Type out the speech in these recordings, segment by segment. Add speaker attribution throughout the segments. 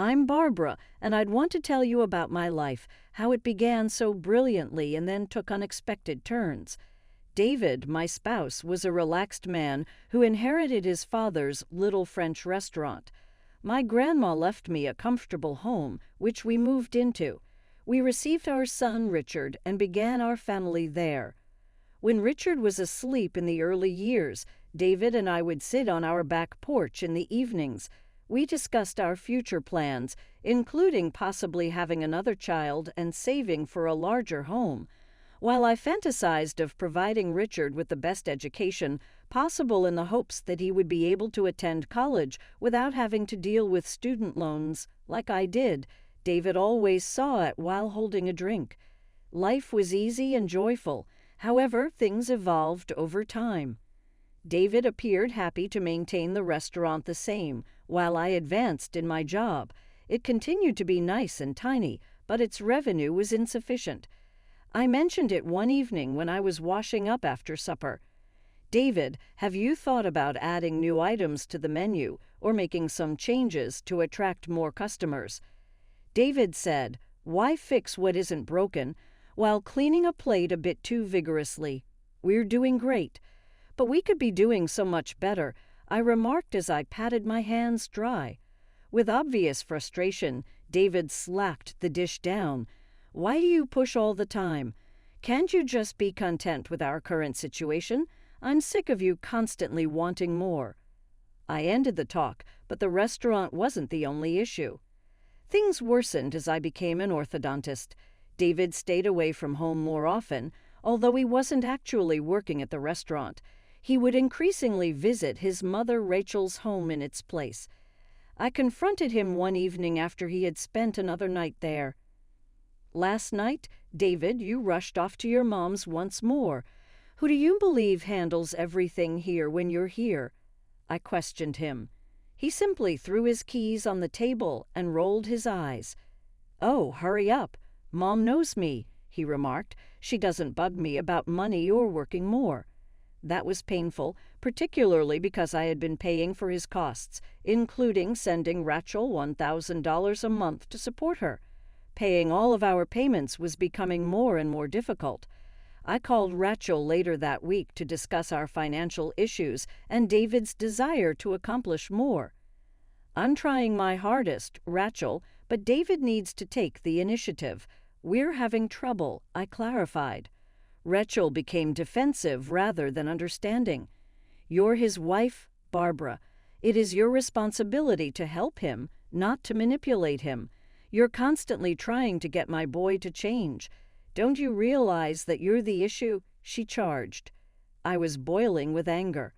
Speaker 1: I'm Barbara, and I'd want to tell you about my life, how it began so brilliantly and then took unexpected turns. David, my spouse, was a relaxed man who inherited his father's little French restaurant. My grandma left me a comfortable home, which we moved into. We received our son, Richard, and began our family there. When Richard was asleep in the early years, David and I would sit on our back porch in the evenings. We discussed our future plans, including possibly having another child and saving for a larger home. While I fantasized of providing Richard with the best education possible in the hopes that he would be able to attend college without having to deal with student loans like I did, David always saw it while holding a drink. Life was easy and joyful. However, things evolved over time. David appeared happy to maintain the restaurant the same, while I advanced in my job. It continued to be nice and tiny, but its revenue was insufficient. I mentioned it one evening when I was washing up after supper. "David, have you thought about adding new items to the menu or making some changes to attract more customers?" David said, "Why fix what isn't broken?" while cleaning a plate a bit too vigorously. "We're doing great." "But we could be doing so much better," I remarked as I patted my hands dry. With obvious frustration, David slapped the dish down. "Why do you push all the time? Can't you just be content with our current situation? I'm sick of you constantly wanting more." I ended the talk, but the restaurant wasn't the only issue. Things worsened as I became an orthodontist. David stayed away from home more often, although he wasn't actually working at the restaurant. He would increasingly visit his mother Rachel's home in its place. I confronted him one evening after he had spent another night there. "Last night, David, you rushed off to your mom's once more. Who do you believe handles everything here when you're here?" I questioned him. He simply threw his keys on the table and rolled his eyes. "Oh, hurry up. Mom knows me," he remarked. "She doesn't bug me about money or working more." That was painful, particularly because I had been paying for his costs, including sending Rachel $1,000 a month to support her. Paying all of our payments was becoming more and more difficult. I called Rachel later that week to discuss our financial issues and David's desire to accomplish more. "I'm trying my hardest, Rachel, but David needs to take the initiative. We're having trouble," I clarified. Rachel became defensive rather than understanding. "You're his wife, Barbara. It is your responsibility to help him, not to manipulate him. You're constantly trying to get my boy to change. Don't you realize that you're the issue?" she charged. I was boiling with anger.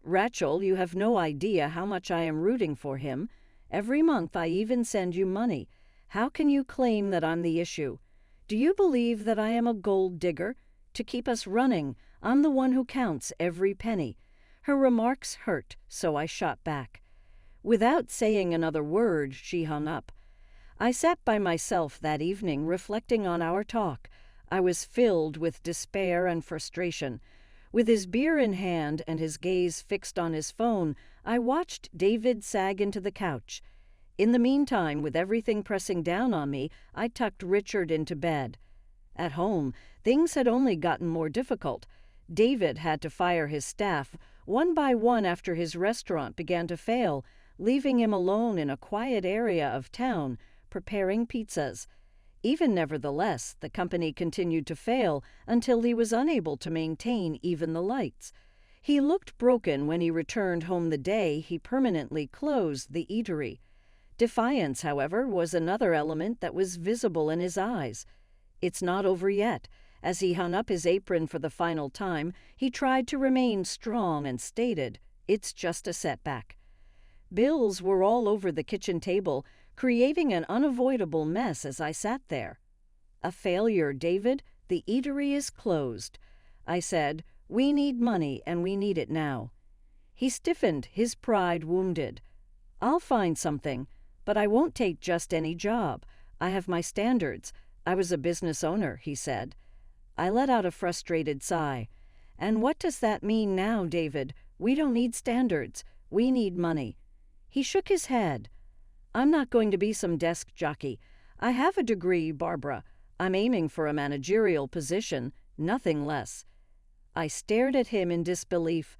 Speaker 1: "Rachel, you have no idea how much I am rooting for him. Every month I even send you money. How can you claim that I'm the issue? Do you believe that I am a gold digger? To keep us running, I'm the one who counts every penny." Her remarks hurt, so I shot back. Without saying another word, she hung up. I sat by myself that evening reflecting on our talk. I was filled with despair and frustration. With his beer in hand and his gaze fixed on his phone, I watched David sag into the couch. In the meantime, with everything pressing down on me, I tucked Richard into bed. At home, things had only gotten more difficult. David had to fire his staff one by one after his restaurant began to fail, leaving him alone in a quiet area of town, preparing pizzas. Even nevertheless, the company continued to fail until he was unable to maintain even the lights. He looked broken when he returned home the day he permanently closed the eatery. Defiance, however, was another element that was visible in his eyes. "It's not over yet." As he hung up his apron for the final time, he tried to remain strong and stated, "It's just a setback." Bills were all over the kitchen table, creating an unavoidable mess as I sat there. "A failure, David. The eatery is closed." I said, "We need money, and we need it now." He stiffened, his pride wounded. "I'll find something, but I won't take just any job. I have my standards. I was a business owner," he said. I let out a frustrated sigh. "And what does that mean now, David? We don't need standards. We need money." He shook his head. I'm not going to be some desk jockey. I have a degree, Barbara. I'm aiming for a managerial position, nothing less." I stared at him in disbelief.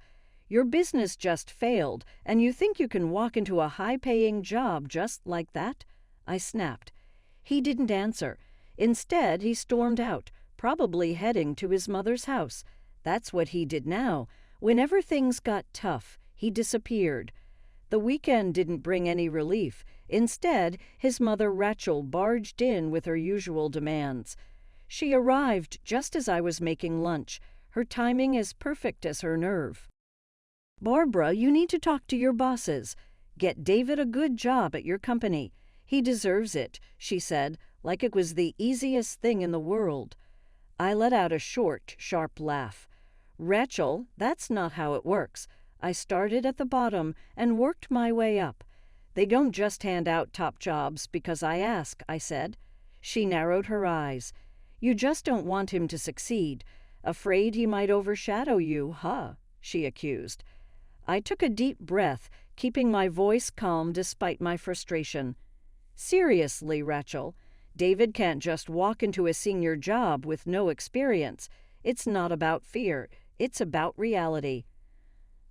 Speaker 1: "Your business just failed, and you think you can walk into a high-paying job just like that?" I snapped. He didn't answer. Instead, he stormed out, probably heading to his mother's house. That's what he did now. Whenever things got tough, he disappeared. The weekend didn't bring any relief. Instead, his mother Rachel barged in with her usual demands. She arrived just as I was making lunch, her timing as perfect as her nerve. "Barbara, you need to talk to your bosses. Get David a good job at your company. He deserves it," she said, like it was the easiest thing in the world. I let out a short, sharp laugh. "Rachel, that's not how it works. I started at the bottom and worked my way up. They don't just hand out top jobs because I ask," I said. She narrowed her eyes. "You just don't want him to succeed. Afraid he might overshadow you, huh?" she accused. I took a deep breath, keeping my voice calm despite my frustration. "Seriously, Rachel, David can't just walk into a senior job with no experience. It's not about fear. It's about reality."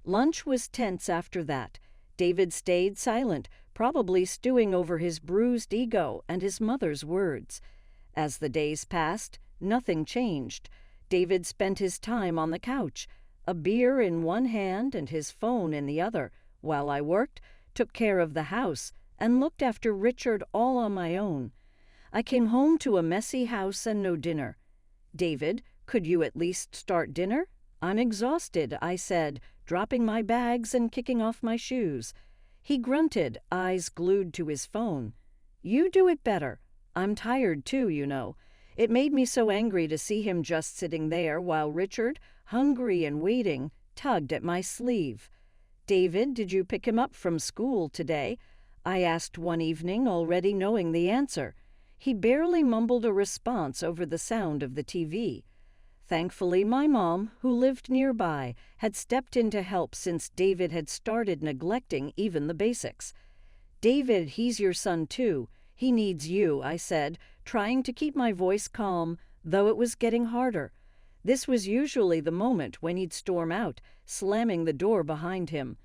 Speaker 1: Lunch was tense after that. David stayed silent, probably stewing over his bruised ego and his mother's words. As the days passed, nothing changed. David spent his time on the couch, a beer in one hand and his phone in the other, while I worked, took care of the house, and looked after Richard all on my own. I came home to a messy house and no dinner. "David, could you at least start dinner? I'm exhausted," I said, dropping my bags and kicking off my shoes. He grunted, eyes glued to his phone. "You do it better. I'm tired too, you know." It made me so angry to see him just sitting there while Richard, hungry and waiting, tugged at my sleeve. "David, did you pick him up from school today?" I asked one evening, already knowing the answer. He barely mumbled a response over the sound of the TV. Thankfully, my mom, who lived nearby, had stepped in to help since David had started neglecting even the basics. "David, he's your son too. He needs you," I said, trying to keep my voice calm, though it was getting harder. This was usually the moment when he'd storm out, slamming the door behind him.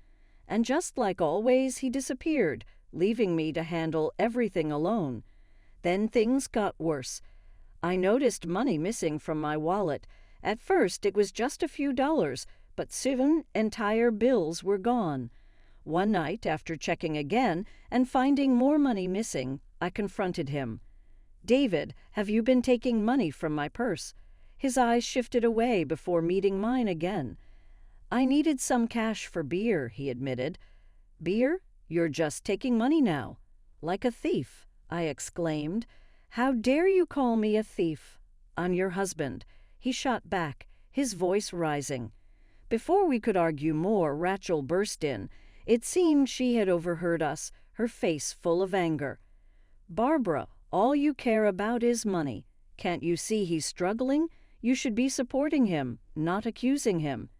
Speaker 1: And just like always, he disappeared, leaving me to handle everything alone. Then things got worse. I noticed money missing from my wallet. At first, it was just a few dollars, but soon entire bills were gone. One night, after checking again and finding more money missing, I confronted him. "David, have you been taking money from my purse?" His eyes shifted away before meeting mine again. "I needed some cash for beer," he admitted. "Beer? You're just taking money now." "Like a thief," I exclaimed. "How dare you call me a thief? I'm your husband." He shot back, his voice rising. Before we could argue more, Rachel burst in. It seemed she had overheard us, her face full of anger. "Barbara, all you care about is money. Can't you see he's struggling? You should be supporting him, not accusing him."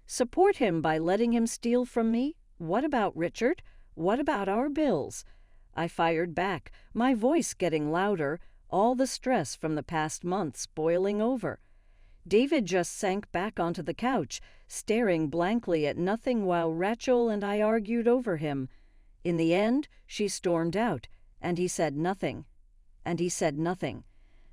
Speaker 1: "Support him by letting him steal from me? What about Richard? What about our bills?" I fired back, my voice getting louder, all the stress from the past months boiling over. David just sank back onto the couch, staring blankly at nothing while Rachel and I argued over him. In the end, she stormed out, and he said nothing.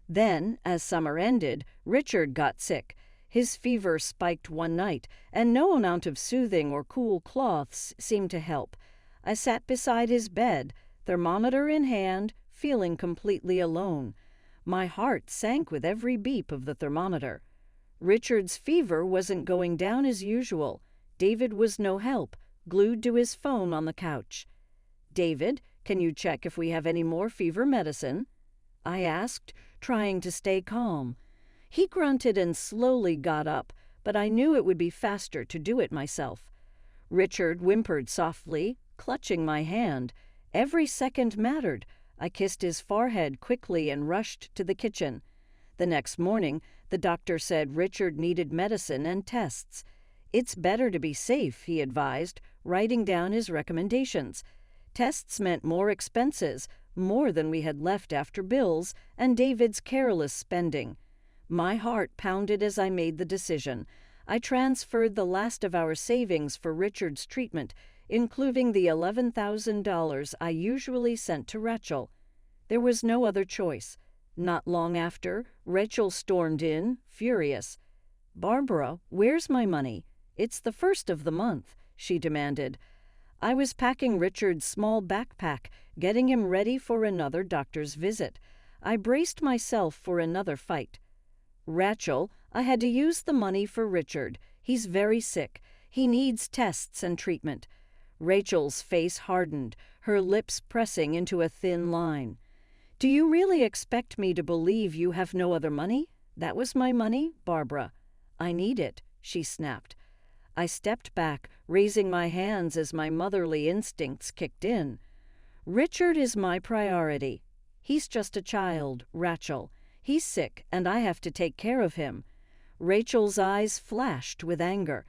Speaker 1: Then, as summer ended, Richard got sick. His fever spiked one night, and no amount of soothing or cool cloths seemed to help. I sat beside his bed, thermometer in hand, feeling completely alone. My heart sank with every beep of the thermometer. Richard's fever wasn't going down as usual. David was no help, glued to his phone on the couch. "David, can you check if we have any more fever medicine?" I asked, trying to stay calm. He grunted and slowly got up, but I knew it would be faster to do it myself. Richard whimpered softly, clutching my hand. Every second mattered. I kissed his forehead quickly and rushed to the kitchen. The next morning, the doctor said Richard needed medicine and tests. "It's better to be safe," he advised, writing down his recommendations. Tests meant more expenses, more than we had left after bills, and David's careless spending. My heart pounded as I made the decision. I transferred the last of our savings for Richard's treatment, including the $11,000 I usually sent to Rachel. There was no other choice. Not long after, Rachel stormed in, furious. "Barbara, where's my money? It's the first of the month," she demanded. I was packing Richard's small backpack, getting him ready for another doctor's visit. I braced myself for another fight. "Rachel, I had to use the money for Richard. He's very sick. He needs tests and treatment." Rachel's face hardened, her lips pressing into a thin line. "Do you really expect me to believe you have no other money? That was my money, Barbara. I need it," she snapped. I stepped back, raising my hands as my motherly instincts kicked in. "Richard is my priority. He's just a child, Rachel. He's sick, and I have to take care of him." Rachel's eyes flashed with anger.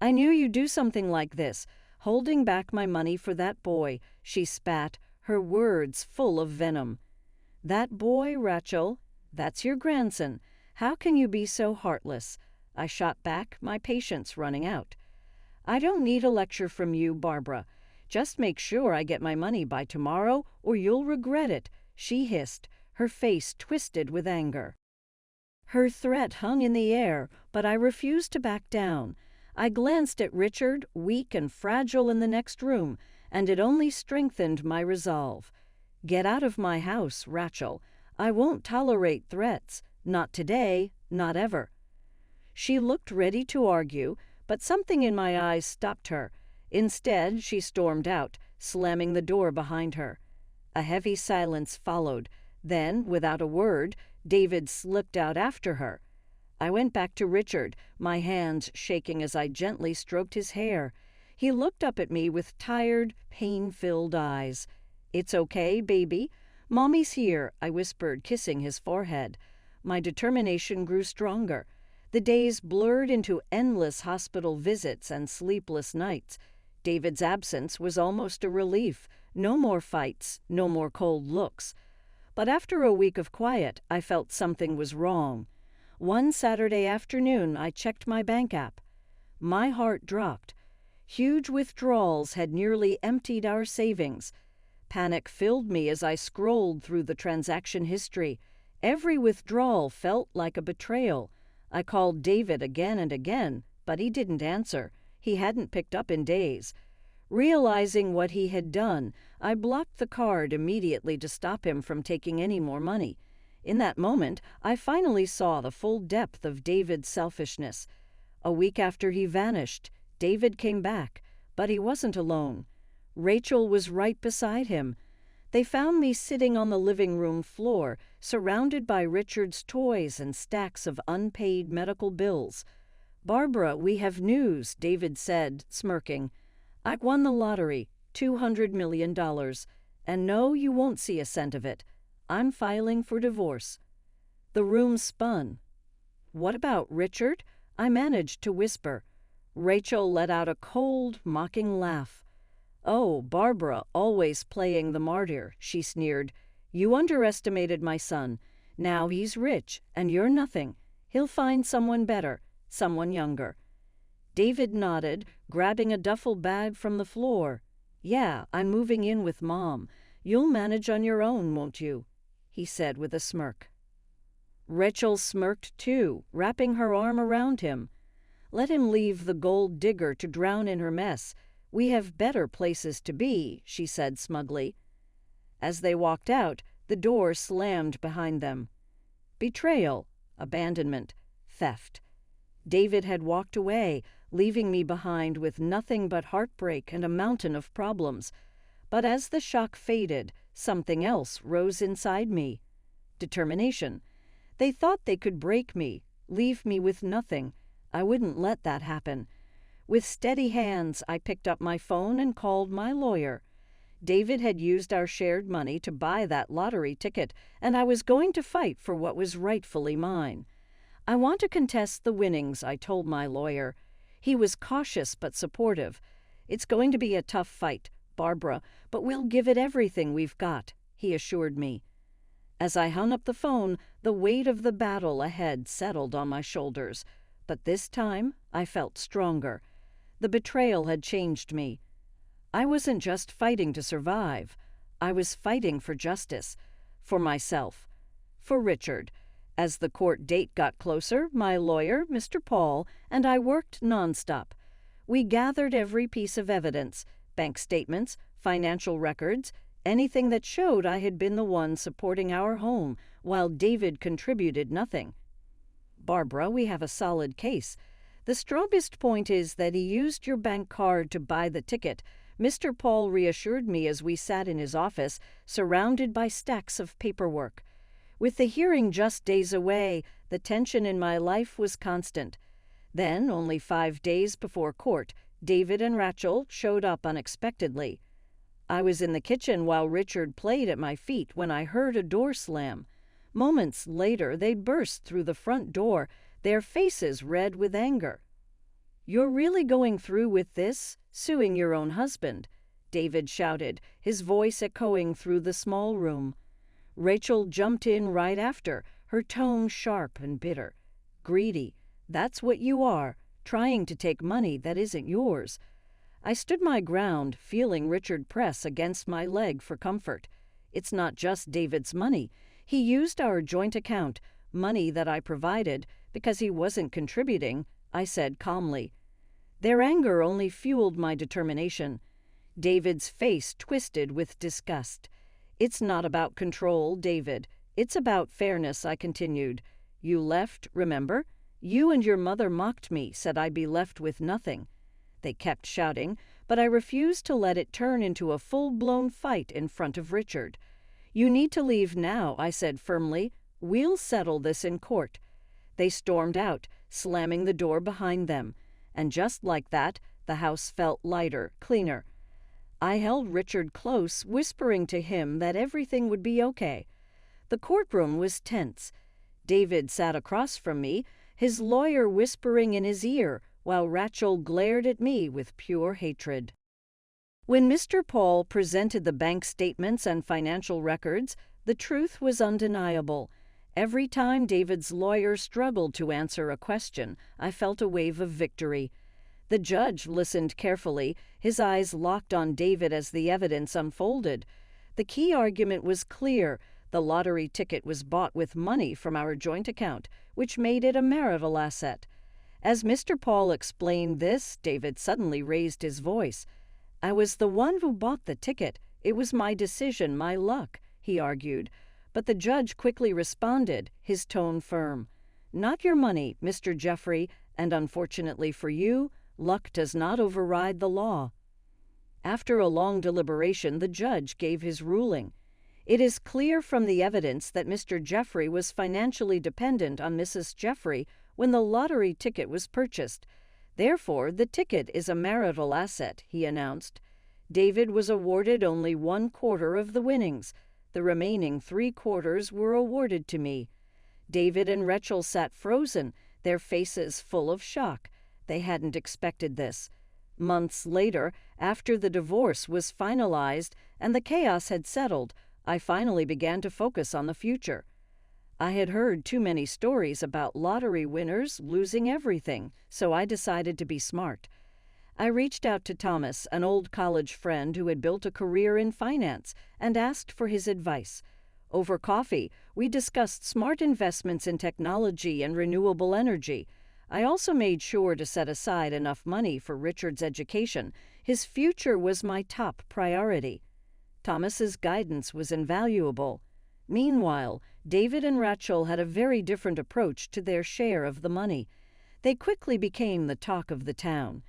Speaker 1: "I knew you'd do something like this, holding back my money for that boy," she spat, her words full of venom. "That boy, Rachel? That's your grandson. How can you be so heartless?" I shot back, my patience running out. "I don't need a lecture from you, Barbara. Just make sure I get my money by tomorrow, or you'll regret it," she hissed, her face twisted with anger. Her threat hung in the air, but I refused to back down. I glanced at Richard, weak and fragile in the next room, and it only strengthened my resolve. "Get out of my house, Rachel. I won't tolerate threats. Not today, not ever." She looked ready to argue, but something in my eyes stopped her. Instead, she stormed out, slamming the door behind her. A heavy silence followed. Then, without a word, David slipped out after her. I went back to Richard, my hands shaking as I gently stroked his hair. He looked up at me with tired, pain-filled eyes. "It's okay, baby. Mommy's here," I whispered, kissing his forehead. My determination grew stronger. The days blurred into endless hospital visits and sleepless nights. David's absence was almost a relief. No more fights, no more cold looks. But after a week of quiet, I felt something was wrong. One Saturday afternoon, I checked my bank app. My heart dropped. Huge withdrawals had nearly emptied our savings. Panic filled me as I scrolled through the transaction history. Every withdrawal felt like a betrayal. I called David again and again, but he didn't answer. He hadn't picked up in days. Realizing what he had done, I blocked the card immediately to stop him from taking any more money. In that moment, I finally saw the full depth of David's selfishness. A week after he vanished, David came back, but he wasn't alone. Rachel was right beside him. They found me sitting on the living room floor, surrounded by Richard's toys and stacks of unpaid medical bills. "Barbara, we have news," David said, smirking. "I won the lottery, $200 million. And no, you won't see a cent of it. I'm filing for divorce." The room spun. "What about Richard?" I managed to whisper. Rachel let out a cold, mocking laugh. "Oh, Barbara, always playing the martyr," she sneered. "You underestimated my son. Now he's rich, and you're nothing. He'll find someone better, someone younger." David nodded, grabbing a duffel bag from the floor. "Yeah, I'm moving in with Mom. You'll manage on your own, won't you?" he said with a smirk. Rachel smirked too, wrapping her arm around him. "Let him leave the gold digger to drown in her mess. We have better places to be," she said smugly. As they walked out, the door slammed behind them. Betrayal, abandonment, theft. David had walked away, leaving me behind with nothing but heartbreak and a mountain of problems. But as the shock faded, something else rose inside me. Determination. They thought they could break me, leave me with nothing. I wouldn't let that happen. With steady hands, I picked up my phone and called my lawyer. David had used our shared money to buy that lottery ticket, and I was going to fight for what was rightfully mine. "I want to contest the winnings," I told my lawyer. He was cautious but supportive. "It's going to be a tough fight, Barbara, but we'll give it everything we've got," he assured me. As I hung up the phone, the weight of the battle ahead settled on my shoulders. But this time, I felt stronger. The betrayal had changed me. I wasn't just fighting to survive. I was fighting for justice. For myself. For Richard. As the court date got closer, my lawyer, Mr. Paul, and I worked nonstop. We gathered every piece of evidence, bank statements, financial records, anything that showed I had been the one supporting our home while David contributed nothing. "Barbara, we have a solid case. The strongest point is that he used your bank card to buy the ticket," Mr. Paul reassured me as we sat in his office, surrounded by stacks of paperwork. With the hearing just days away, the tension in my life was constant. Then, only 5 days before court, David and Rachel showed up unexpectedly. I was in the kitchen while Richard played at my feet when I heard a door slam. Moments later, they burst through the front door, their faces red with anger. "You're really going through with this, suing your own husband?" David shouted, his voice echoing through the small room. Rachel jumped in right after, her tone sharp and bitter. "Greedy. That's what you are, trying to take money that isn't yours." I stood my ground, feeling Richard press against my leg for comfort. "It's not just David's money. He used our joint account, money that I provided, because he wasn't contributing," I said calmly. Their anger only fueled my determination. David's face twisted with disgust. "It's not about control, David. It's about fairness," I continued. "You left, remember? You and your mother mocked me, said I'd be left with nothing." They kept shouting, but I refused to let it turn into a full-blown fight in front of Richard. "You need to leave now," I said firmly. "We'll settle this in court." They stormed out, slamming the door behind them. And just like that, the house felt lighter, cleaner. I held Richard close, whispering to him that everything would be okay. The courtroom was tense. David sat across from me, his lawyer whispering in his ear, while Rachel glared at me with pure hatred. When Mr. Paul presented the bank statements and financial records, the truth was undeniable. Every time David's lawyer struggled to answer a question, I felt a wave of victory. The judge listened carefully, his eyes locked on David as the evidence unfolded. The key argument was clear. The lottery ticket was bought with money from our joint account, which made it a marital asset. As Mr. Paul explained this, David suddenly raised his voice. "I was the one who bought the ticket. It was my decision, my luck," he argued. But the judge quickly responded, his tone firm. "Not your money, Mr. Jeffrey, and unfortunately for you, luck does not override the law." After a long deliberation, the judge gave his ruling. "It is clear from the evidence that Mr. Jeffrey was financially dependent on Mrs. Jeffrey when the lottery ticket was purchased. Therefore, the ticket is a marital asset," he announced. "David was awarded only 1/4 of the winnings. The remaining 3/4 were awarded to me." David and Rachel sat frozen, their faces full of shock. They hadn't expected this. Months later, after the divorce was finalized and the chaos had settled, I finally began to focus on the future. I had heard too many stories about lottery winners losing everything, so I decided to be smart. I reached out to Thomas, an old college friend who had built a career in finance, and asked for his advice. Over coffee, we discussed smart investments in technology and renewable energy. I also made sure to set aside enough money for Richard's education. His future was my top priority. Thomas's guidance was invaluable. Meanwhile, David and Rachel had a very different approach to their share of the money. They quickly became the talk of the town.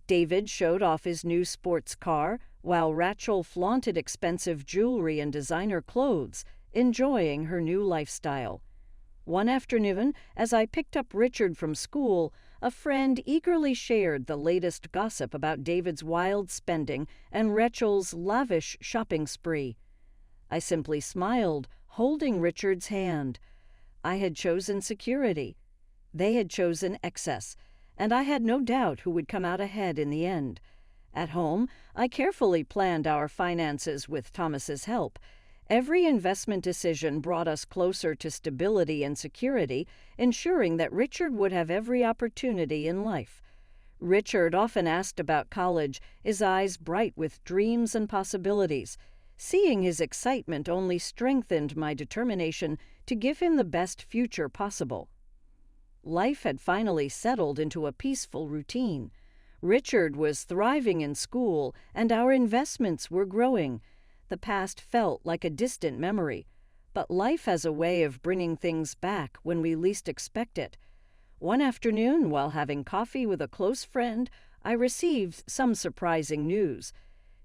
Speaker 1: David showed off his new sports car, while Rachel flaunted expensive jewelry and designer clothes, enjoying her new lifestyle. One afternoon, as I picked up Richard from school, a friend eagerly shared the latest gossip about David's wild spending and Rachel's lavish shopping spree. I simply smiled, holding Richard's hand. I had chosen security. They had chosen excess, and I had no doubt who would come out ahead in the end. At home, I carefully planned our finances with Thomas's help. Every investment decision brought us closer to stability and security, ensuring that Richard would have every opportunity in life. Richard often asked about college, his eyes bright with dreams and possibilities. Seeing his excitement only strengthened my determination to give him the best future possible. Life had finally settled into a peaceful routine. Richard was thriving in school, and our investments were growing. The past felt like a distant memory, but life has a way of bringing things back when we least expect it. One afternoon, while having coffee with a close friend, I received some surprising news.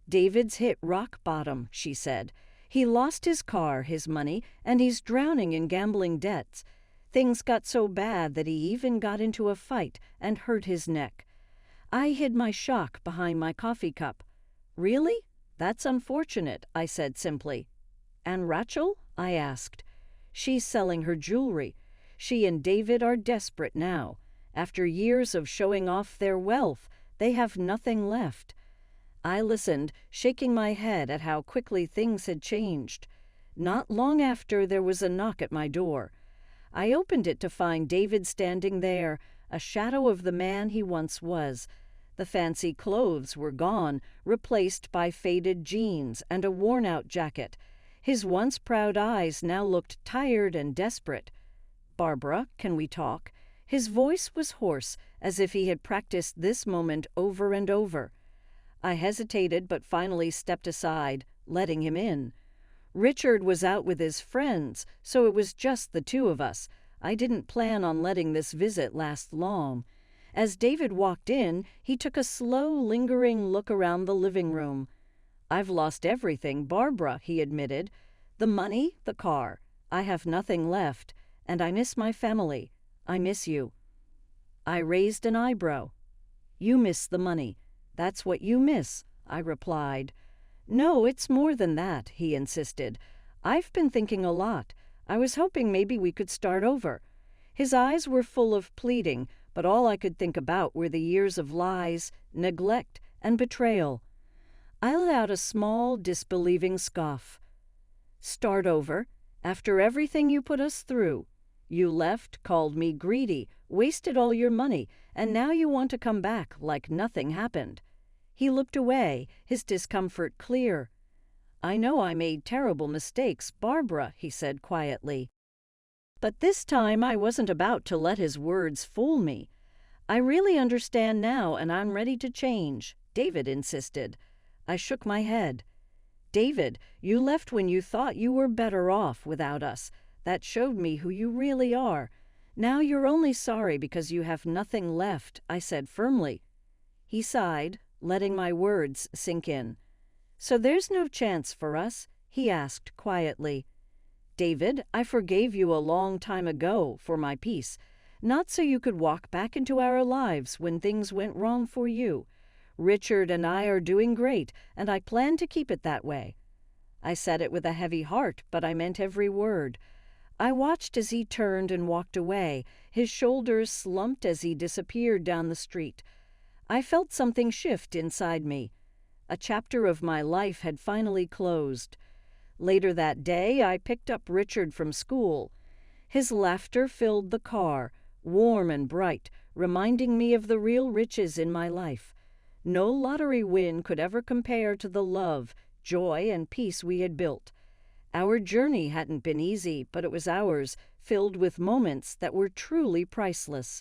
Speaker 1: "David's hit rock bottom," she said. "He lost his car, his money, and he's drowning in gambling debts. Things got so bad that he even got into a fight and hurt his neck." I hid my shock behind my coffee cup. "Really? That's unfortunate," I said simply. "And Rachel?" I asked. "She's selling her jewelry. She and David are desperate now. After years of showing off their wealth, they have nothing left." I listened, shaking my head at how quickly things had changed. Not long after, there was a knock at my door. I opened it to find David standing there, a shadow of the man he once was. The fancy clothes were gone, replaced by faded jeans and a worn-out jacket. His once proud eyes now looked tired and desperate. "Barbara, can we talk?" His voice was hoarse, as if he had practiced this moment over and over. I hesitated but finally stepped aside, letting him in. Richard was out with his friends, so it was just the two of us. I didn't plan on letting this visit last long. As David walked in, he took a slow, lingering look around the living room. "I've lost everything, Barbara," he admitted. "The money, the car. I have nothing left, and I miss my family. I miss you." I raised an eyebrow. "You miss the money. That's what you miss," I replied. "No, it's more than that," he insisted. "I've been thinking a lot. I was hoping maybe we could start over." His eyes were full of pleading, but all I could think about were the years of lies, neglect, and betrayal. I let out a small, disbelieving scoff. "Start over? After everything you put us through? You left, called me greedy, wasted all your money, and now you want to come back like nothing happened." He looked away, his discomfort clear. "I know I made terrible mistakes, Barbara," he said quietly. But this time I wasn't about to let his words fool me. "I really understand now, and I'm ready to change," David insisted. I shook my head. "David, you left when you thought you were better off without us. That showed me who you really are. Now you're only sorry because you have nothing left," I said firmly. He sighed, letting my words sink in. "So there's no chance for us?" he asked quietly. "David, I forgave you a long time ago for my peace, not so you could walk back into our lives when things went wrong for you. Richard and I are doing great, and I plan to keep it that way." I said it with a heavy heart, but I meant every word. I watched as he turned and walked away, his shoulders slumped as he disappeared down the street. I felt something shift inside me. A chapter of my life had finally closed. Later that day, I picked up Richard from school. His laughter filled the car, warm and bright, reminding me of the real riches in my life. No lottery win could ever compare to the love, joy, and peace we had built. Our journey hadn't been easy, but it was ours, filled with moments that were truly priceless.